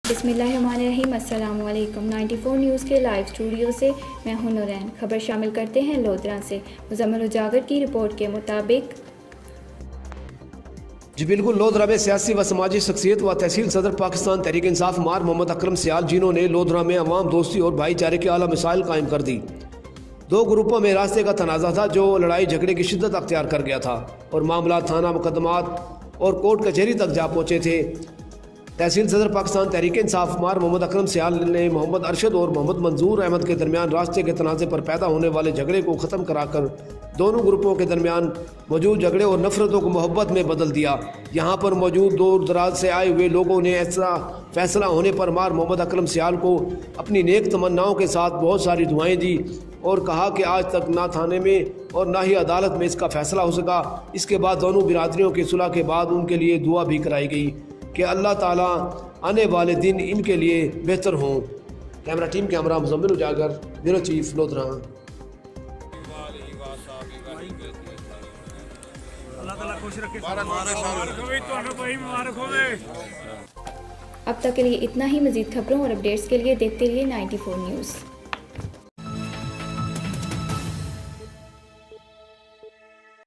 बिस्मिल्लाहिर्रहमानिर्रहीम। अस्सलाम वालेकुम। 94 न्यूज़ के लाइव स्टूडियो से मैं हूं नूरैन। खबर शामिल करते हैं लोधरा से। मुजम्मिल उजागर की रिपोर्ट के मुताबिक जी बिल्कुल, लोधरा में सियासी व समाजी शख्सियत व तहसील सदर पाकिस्तान तहरीक इंसाफ मार मोहम्मद अकरम सियाल, जिन्होंने लोधरा में अवाम दोस्ती और भाईचारे के आला मिसाइल कायम कर दी। दो ग्रुपों में रास्ते का तनाज़ा था जो लड़ाई झगड़े की शिद्दत अख्तियार कर गया था और मामला थाना, मुकदमात और कोर्ट कचहरी तक जा पहुँचे थे। तहसील सदर पाकिस्तान तहरीक इंसाफ मार मोहम्मद अकरम सियाल ने मोहम्मद अरशद और मोहम्मद मंजूर अहमद के दरमियान रास्ते के तनाज़े पर पैदा होने वाले झगड़े को ख़त्म कराकर दोनों ग्रुपों के दरमियान मौजूद झगड़े और नफरतों को मोहब्बत में बदल दिया। यहाँ पर मौजूद दूर दराज से आए हुए लोगों ने ऐसा फैसला होने पर मार मोहम्मद अकरम सियाल को अपनी नेक तमन्नाओं के साथ बहुत सारी दुआएं दी और कहा कि आज तक ना थाने में और ना ही अदालत में इसका फैसला हो सका। इसके बाद दोनों बिरादरियों की सुलह के बाद उनके लिए दुआ भी कराई गई कि अल्लाह ताला आने वाले दिन इनके लिए बेहतर हों। कैमरा टीम कैमरा मुजम्मिल उजागर, ब्यूरो चीफ लोधरा। अब तक के लिए इतना ही। मज़ीद खबरों और अपडेट्स के लिए देखते रहिए 94 न्यूज़।